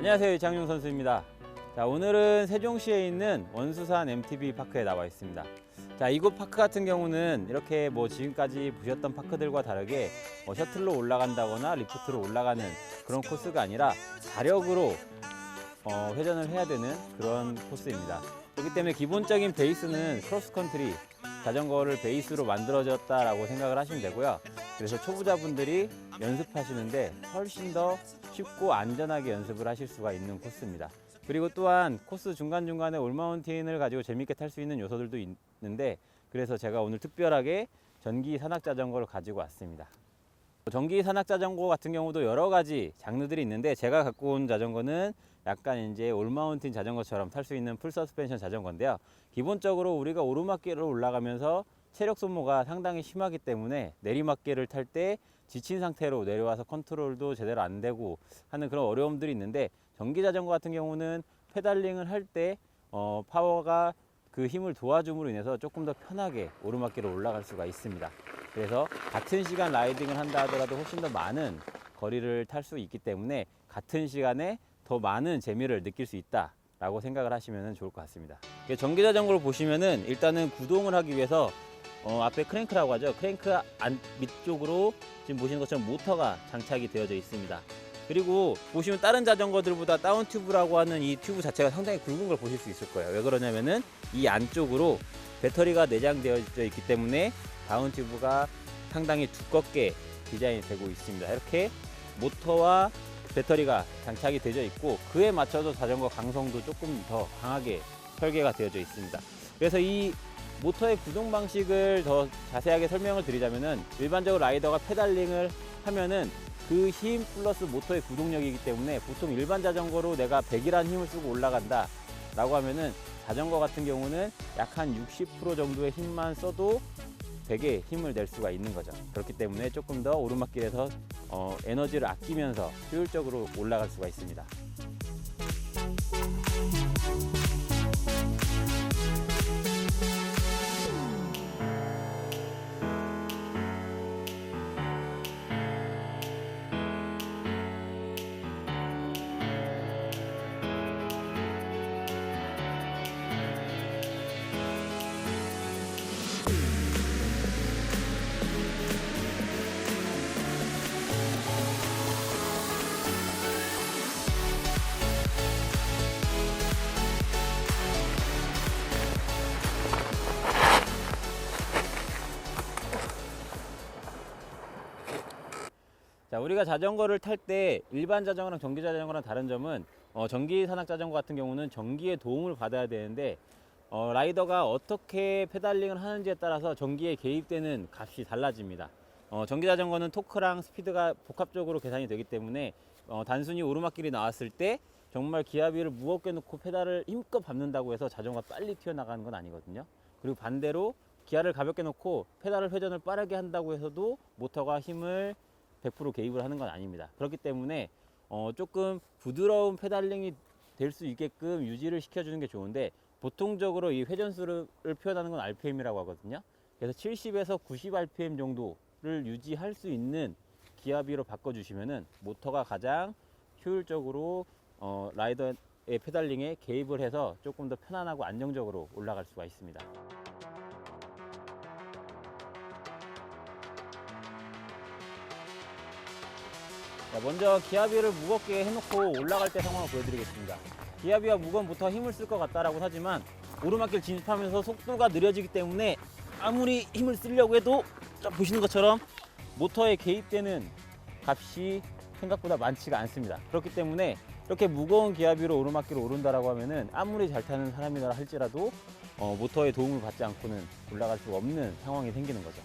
안녕하세요, 이창용 선수입니다. 자, 오늘은 세종시에 있는 원수산 MTB 파크에 나와 있습니다. 자, 이곳 파크 같은 경우는 이렇게 지금까지 보셨던 파크들과 다르게 셔틀로 올라간다거나 리프트로 올라가는 그런 코스가 아니라 자력으로 회전을 해야 되는 그런 코스입니다. 그렇기 때문에 기본적인 베이스는 크로스컨트리 자전거를 베이스로 만들어졌다라고 생각을 하시면 되고요. 그래서 초보자분들이 연습하시는데 훨씬 더 쉽고 안전하게 연습을 하실 수가 있는 코스입니다. 그리고 또한 코스 중간중간에 올마운틴을 가지고 재밌게 탈 수 있는 요소들도 있는데, 그래서 제가 오늘 특별하게 전기 산악 자전거를 가지고 왔습니다. 전기 산악 자전거 같은 경우도 여러 가지 장르들이 있는데, 제가 갖고 온 자전거는 약간 이제 올마운틴 자전거처럼 탈 수 있는 풀 서스펜션 자전거인데요. 기본적으로 우리가 오르막길을 올라가면서 체력 소모가 상당히 심하기 때문에 내리막길을 탈 때 지친 상태로 내려와서 컨트롤도 제대로 안 되고 하는 그런 어려움들이 있는데, 전기 자전거 같은 경우는 페달링을 할 때 파워가 그 힘을 도와줌으로 인해서 조금 더 편하게 오르막길을 올라갈 수가 있습니다. 그래서 같은 시간 라이딩을 한다 하더라도 훨씬 더 많은 거리를 탈 수 있기 때문에 같은 시간에 더 많은 재미를 느낄 수 있다 라고 생각을 하시면 좋을 것 같습니다. 전기 자전거를 보시면은 일단은 구동을 하기 위해서 앞에 크랭크라고 하죠. 크랭크 밑쪽으로 지금 보시는 것처럼 모터가 장착이 되어져 있습니다. 그리고 보시면 다른 자전거들보다 다운 튜브라고 하는 이 튜브 자체가 상당히 굵은 걸 보실 수 있을 거예요. 왜 그러냐면은 이 안쪽으로 배터리가 내장되어져 있기 때문에 다운 튜브가 상당히 두껍게 디자인이 되고 있습니다. 이렇게 모터와 배터리가 장착이 되어 있고, 그에 맞춰서 자전거 강성도 조금 더 강하게 설계가 되어져 있습니다. 그래서 이 모터의 구동 방식을 더 자세하게 설명을 드리자면은, 일반적으로 라이더가 페달링을 하면은 그 힘 플러스 모터의 구동력이기 때문에 보통 일반 자전거로 내가 100이라는 힘을 쓰고 올라간다 라고 하면은, 자전거 같은 경우는 약 한 60% 정도의 힘만 써도 100의 힘을 낼 수가 있는 거죠. 그렇기 때문에 조금 더 오르막길에서 에너지를 아끼면서 효율적으로 올라갈 수가 있습니다. 자, 우리가 자전거를 탈 때 일반 자전거랑 전기 자전거랑 다른 점은, 전기 산악 자전거 같은 경우는 전기의 도움을 받아야 되는데, 라이더가 어떻게 페달링을 하는지에 따라서 전기에 개입되는 값이 달라집니다. 전기 자전거는 토크랑 스피드가 복합적으로 계산이 되기 때문에 단순히 오르막길이 나왔을 때 정말 기압비를 무겁게 놓고 페달을 힘껏 밟는다고 해서 자전거가 빨리 튀어나가는 건 아니거든요. 그리고 반대로 기아를 가볍게 놓고 페달을 회전을 빠르게 한다고 해서도 모터가 힘을 100% 개입을 하는 건 아닙니다. 그렇기 때문에 조금 부드러운 페달링이 될 수 있게끔 유지를 시켜주는 게 좋은데, 보통적으로 이 회전수를 표현하는 건 RPM이라고 하거든요. 그래서 70에서 90 RPM 정도를 유지할 수 있는 기압비로 바꿔주시면은 모터가 가장 효율적으로 라이더의 페달링에 개입을 해서 조금 더 편안하고 안정적으로 올라갈 수가 있습니다. 자, 먼저 기압비를 무겁게 해놓고 올라갈 때 상황을 보여드리겠습니다. 기압비가 무거운 모터가 힘을 쓸 것 같다라고 하지만 오르막길 진입하면서 속도가 느려지기 때문에 아무리 힘을 쓰려고 해도 보시는 것처럼 모터에 개입되는 값이 생각보다 많지가 않습니다. 그렇기 때문에 이렇게 무거운 기압비로 오르막길을 오른다라고 하면은 아무리 잘 타는 사람이라 할지라도 모터의 도움을 받지 않고는 올라갈 수가 없는 상황이 생기는 거죠.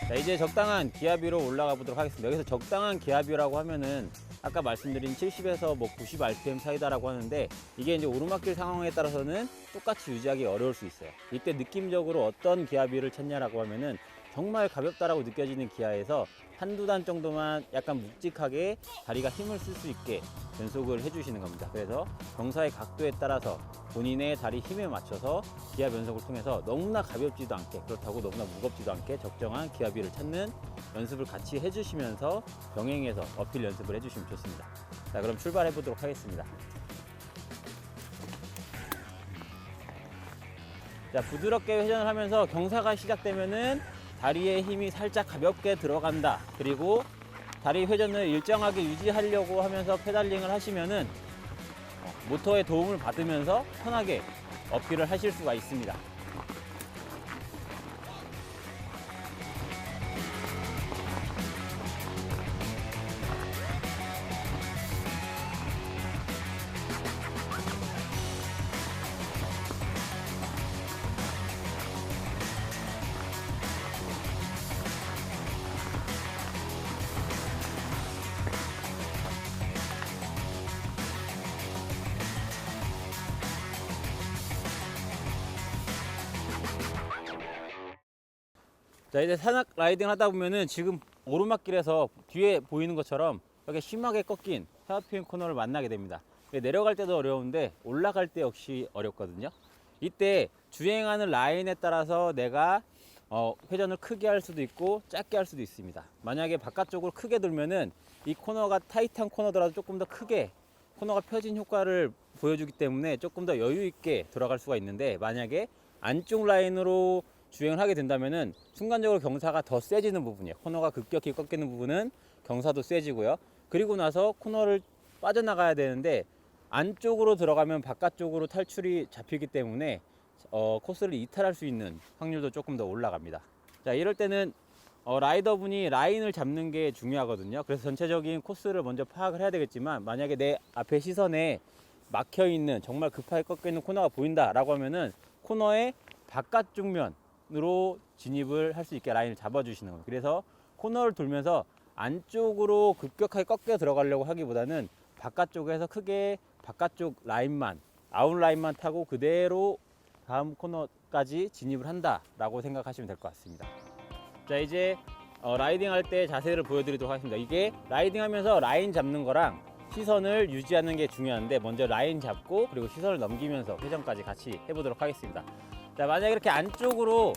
자, 이제 적당한 기압비로 올라가 보도록 하겠습니다. 여기서 적당한 기압비라고 하면은 아까 말씀드린 70에서 90 rpm 사이다라고 하는데, 이게 이제 오르막길 상황에 따라서는 똑같이 유지하기 어려울 수 있어요. 이때 느낌적으로 어떤 기압비를 찾냐라고 하면은 정말 가볍다라고 느껴지는 기아에서 한두 단 정도만 약간 묵직하게 다리가 힘을 쓸 수 있게 변속을 해주시는 겁니다. 그래서 경사의 각도에 따라서 본인의 다리 힘에 맞춰서 기아 변속을 통해서 너무나 가볍지도 않게, 그렇다고 너무나 무겁지도 않게 적정한 기압비를 찾는 연습을 같이 해주시면서 병행해서 어필 연습을 해주시면 좋습니다. 자, 그럼 출발해 보도록 하겠습니다. 자, 부드럽게 회전을 하면서 경사가 시작되면은 다리의 힘이 살짝 가볍게 들어간다. 그리고 다리 회전을 일정하게 유지하려고 하면서 페달링을 하시면은 모터의 도움을 받으면서 편하게 어필을 하실 수가 있습니다. 자, 이제 산악 라이딩 하다 보면은 지금 오르막길에서 뒤에 보이는 것처럼 이렇게 심하게 꺾인 헤어핀 코너를 만나게 됩니다. 내려갈 때도 어려운데 올라갈 때 역시 어렵거든요. 이때 주행하는 라인에 따라서 내가 회전을 크게 할 수도 있고 짧게 할 수도 있습니다. 만약에 바깥쪽으로 크게 돌면은 이 코너가 타이트한 코너더라도 조금 더 크게 코너가 펴진 효과를 보여주기 때문에 조금 더 여유 있게 돌아갈 수가 있는데, 만약에 안쪽 라인으로 주행을 하게 된다면은 순간적으로 경사가 더 세지는 부분이에요. 코너가 급격히 꺾이는 부분은 경사도 세지고요. 그리고 나서 코너를 빠져나가야 되는데 안쪽으로 들어가면 바깥쪽으로 탈출이 잡히기 때문에 코스를 이탈할 수 있는 확률도 조금 더 올라갑니다. 자, 이럴 때는 라이더분이 라인을 잡는 게 중요하거든요. 그래서 전체적인 코스를 먼저 파악을 해야 되겠지만, 만약에 내 앞에 시선에 막혀 있는 정말 급하게 꺾여 있는 코너가 보인다 라고 하면은 코너의 바깥쪽 면으로 진입을 할 수 있게 라인을 잡아 주시는 겁니다. 그래서 코너를 돌면서 안쪽으로 급격하게 꺾여 들어가려고 하기보다는 바깥쪽에서 크게 바깥쪽 라인만, 아웃라인만 타고 그대로 다음 코너까지 진입을 한다 라고 생각하시면 될 것 같습니다. 자, 이제 라이딩 할 때 자세를 보여드리도록 하겠습니다. 이게 라이딩 하면서 라인 잡는 거랑 시선을 유지하는 게 중요한데, 먼저 라인 잡고 그리고 시선을 넘기면서 회전까지 같이 해보도록 하겠습니다. 자, 만약에 이렇게 안쪽으로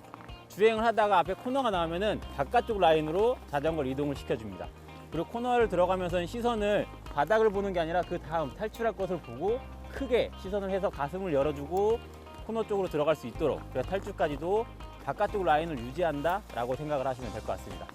주행을 하다가 앞에 코너가 나오면은 바깥쪽 라인으로 자전거를 이동을 시켜줍니다. 그리고 코너를 들어가면서는 시선을 바닥을 보는 게 아니라 그 다음 탈출할 것을 보고 크게 시선을 해서 가슴을 열어주고 코너 쪽으로 들어갈 수 있도록, 그래서 탈출까지도 바깥쪽 라인을 유지한다 라고 생각을 하시면 될 것 같습니다.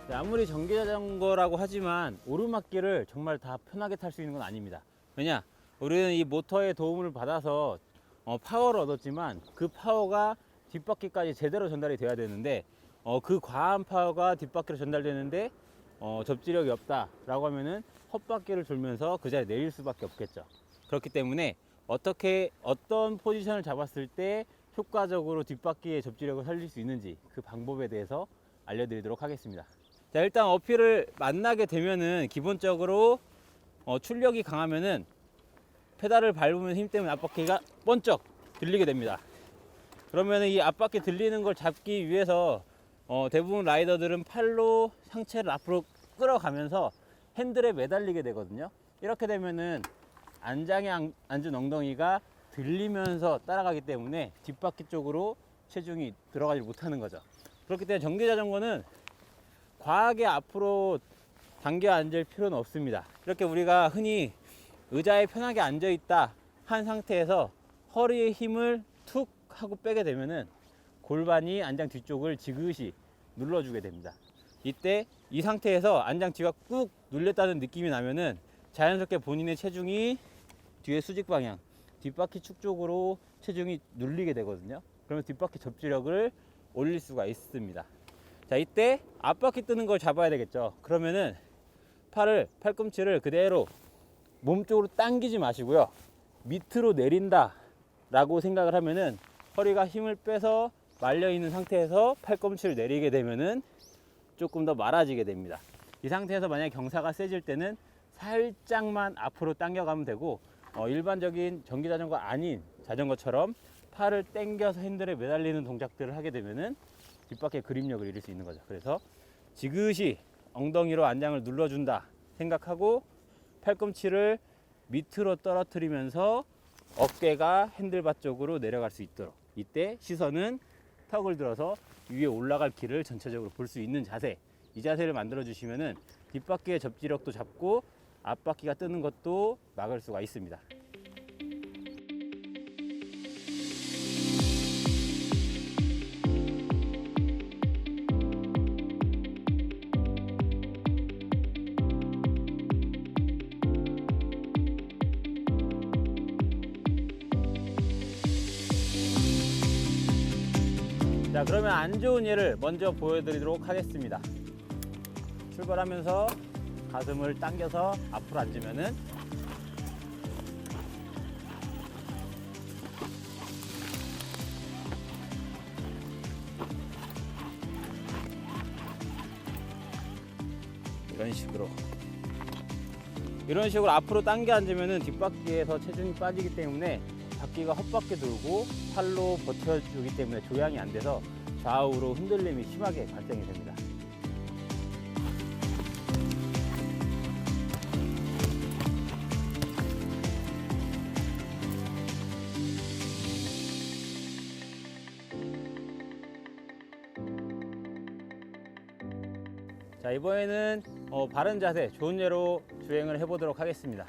아무리 전기자전거라고 하지만 오르막길을 정말 다 편하게 탈 수 있는 건 아닙니다. 왜냐? 우리는 이 모터의 도움을 받아서 파워를 얻었지만 그 파워가 뒷바퀴까지 제대로 전달이 돼야 되는데 그 과한 파워가 뒷바퀴로 전달되는데 접지력이 없다 라고 하면은 헛바퀴를 돌면서 그 자리에 내릴 수밖에 없겠죠. 그렇기 때문에 어떤 포지션을 잡았을 때 효과적으로 뒷바퀴의 접지력을 살릴 수 있는지 그 방법에 대해서 알려드리도록 하겠습니다. 자, 일단 어필을 만나게 되면은 기본적으로 출력이 강하면은 페달을 밟으면 힘 때문에 앞바퀴가 번쩍 들리게 됩니다. 그러면 이 앞바퀴 들리는 걸 잡기 위해서 대부분 라이더들은 팔로 상체를 앞으로 끌어가면서 핸들에 매달리게 되거든요. 이렇게 되면은 안장에 앉은 엉덩이가 들리면서 따라가기 때문에 뒷바퀴 쪽으로 체중이 들어가지 못하는 거죠. 그렇기 때문에 전기자전거는 과하게 앞으로 당겨 앉을 필요는 없습니다. 이렇게 우리가 흔히 의자에 편하게 앉아 있다 한 상태에서 허리에 힘을 툭 하고 빼게 되면은 골반이 안장 뒤쪽을 지그시 눌러주게 됩니다. 이때 이 상태에서 안장 뒤가 꾹 눌렸다는 느낌이 나면은 자연스럽게 본인의 체중이 뒤에 수직 방향, 뒷바퀴 축 쪽으로 체중이 눌리게 되거든요. 그러면 뒷바퀴 접지력을 올릴 수가 있습니다. 자, 이때 앞바퀴 뜨는 걸 잡아야 되겠죠. 그러면은 팔꿈치를 그대로 몸쪽으로 당기지 마시고요. 밑으로 내린다 라고 생각을 하면은 허리가 힘을 빼서 말려 있는 상태에서 팔꿈치를 내리게 되면은 조금 더 말아지게 됩니다. 이 상태에서 만약에 경사가 세질 때는 살짝만 앞으로 당겨가면 되고 일반적인 전기자전거 아닌 자전거처럼 팔을 당겨서 핸들에 매달리는 동작들을 하게 되면은 뒷바퀴의 그립력을 잃을 수 있는 거죠. 그래서 지그시 엉덩이로 안장을 눌러준다 생각하고 팔꿈치를 밑으로 떨어뜨리면서 어깨가 핸들바 쪽으로 내려갈 수 있도록, 이때 시선은 턱을 들어서 위에 올라갈 길을 전체적으로 볼 수 있는 자세, 이 자세를 만들어 주시면은 뒷바퀴의 접지력도 잡고 앞바퀴가 뜨는 것도 막을 수가 있습니다. 자, 그러면 안 좋은 예를 먼저 보여드리도록 하겠습니다. 출발하면서 가슴을 당겨서 앞으로 앉으면은 이런 식으로 앞으로 당겨 앉으면은 뒷바퀴에서 체중이 빠지기 때문에 바퀴가 헛바퀴 돌고 팔로 버텨주기 때문에 조향이 안 돼서 좌우로 흔들림이 심하게 발생이 됩니다. 자, 이번에는 바른 자세, 좋은 예로 주행을 해보도록 하겠습니다.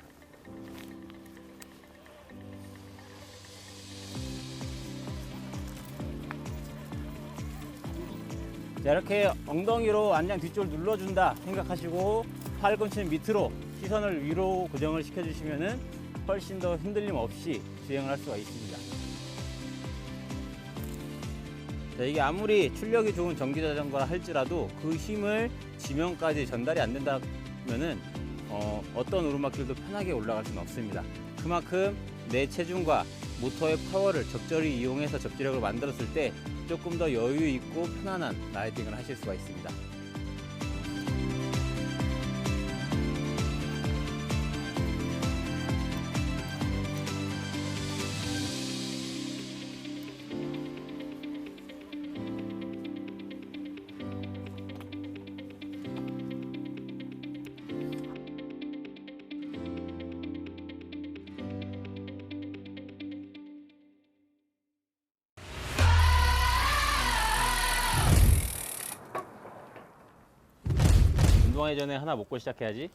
자, 이렇게 엉덩이로 안장 뒤쪽을 눌러준다 생각하시고 팔꿈치는 밑으로, 시선을 위로 고정을 시켜주시면은 훨씬 더 흔들림 없이 주행을 할 수가 있습니다. 자, 이게 아무리 출력이 좋은 전기자전거라 할지라도 그 힘을 지면까지 전달이 안 된다면은 어떤 오르막길도 편하게 올라갈 수는 없습니다. 그만큼 내 체중과 모터의 파워를 적절히 이용해서 접지력을 만들었을 때 조금 더 여유 있고 편안한 라이딩을 하실 수가 있습니다. 운동하기 전에 하나 먹고 시작해야지.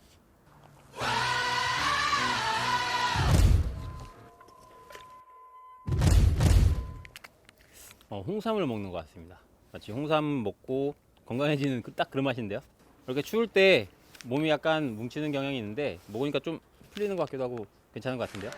홍삼을 먹는 것 같습니다. 마치 홍삼 먹고 건강해지는 딱 그런 맛인데요. 이렇게 추울 때 몸이 약간 뭉치는 경향이 있는데 먹으니까 좀 풀리는 것 같기도 하고 괜찮은 것 같은데요.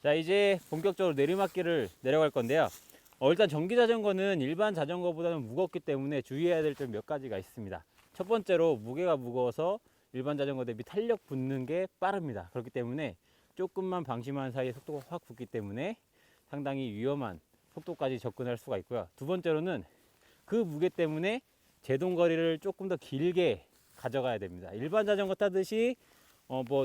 자, 이제 본격적으로 내리막길을 내려갈 건데요. 일단 전기 자전거는 일반 자전거보다는 무겁기 때문에 주의해야 될 점 몇 가지가 있습니다. 첫 번째로 무게가 무거워서 일반 자전거 대비 탄력 붙는 게 빠릅니다. 그렇기 때문에 조금만 방심한 사이에 속도가 확 붙기 때문에 상당히 위험한 속도까지 접근할 수가 있고요. 두 번째로는 그 무게 때문에 제동거리를 조금 더 길게 가져가야 됩니다. 일반 자전거 타듯이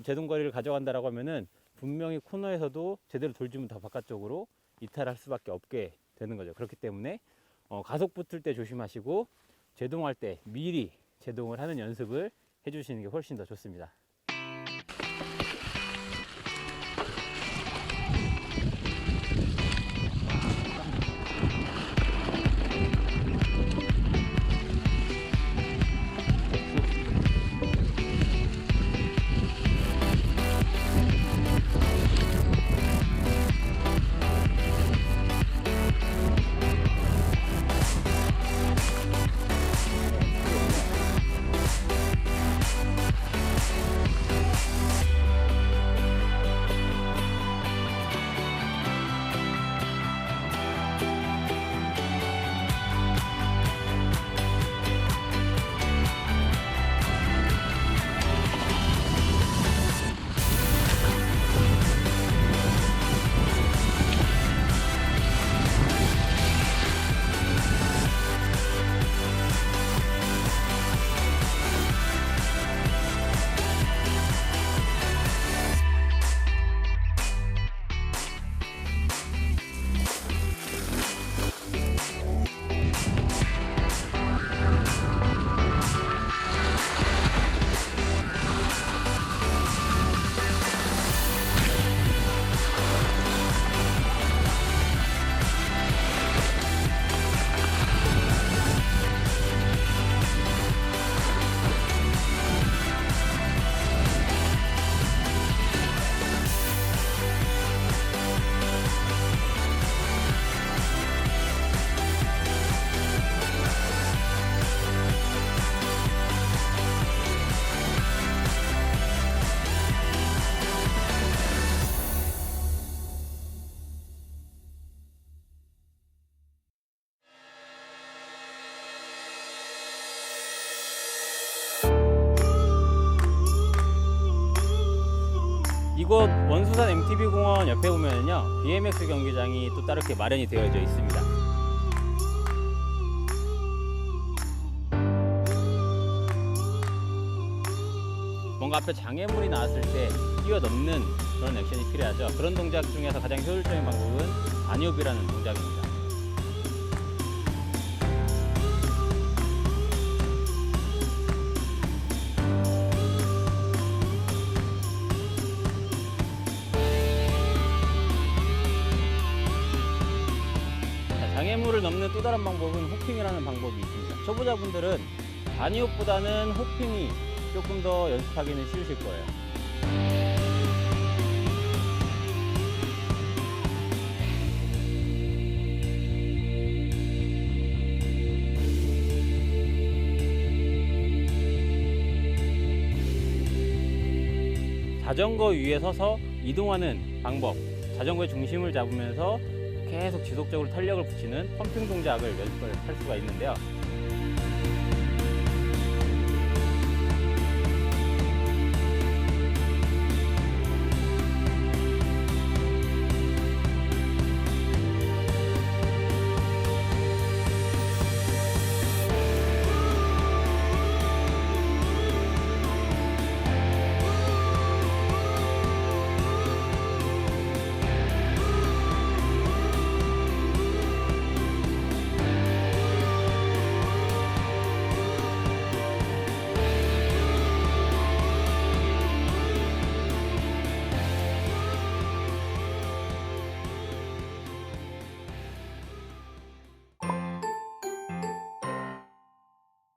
제동거리를 가져간다라고 하면은 분명히 코너에서도 제대로 돌지면 더 바깥쪽으로 이탈할 수밖에 없게 되는 거죠. 그렇기 때문에 가속 붙을 때 조심하시고 제동할 때 미리 제동을 하는 연습을 해주시는 게 훨씬 더 좋습니다. 이곳 원수산 MTB 공원 옆에 보면요 BMX 경기장이 또 따르게 마련이 되어져 있습니다. 뭔가 앞에 장애물이 나왔을 때 뛰어넘는 그런 액션이 필요하죠. 그런 동작 중에서 가장 효율적인 방법은 아니오비라는 동작입니다. 장애물을 넘는 또 다른 방법은 호핑이라는 방법이 있습니다. 초보자분들은 아니옵보다는 호핑이 조금 더 연습하기는 쉬우실 거예요. 자전거 위에 서서 이동하는 방법, 자전거의 중심을 잡으면서 계속 지속적으로 탄력을 붙이는 펌핑 동작을 연습할 수가 있는데요.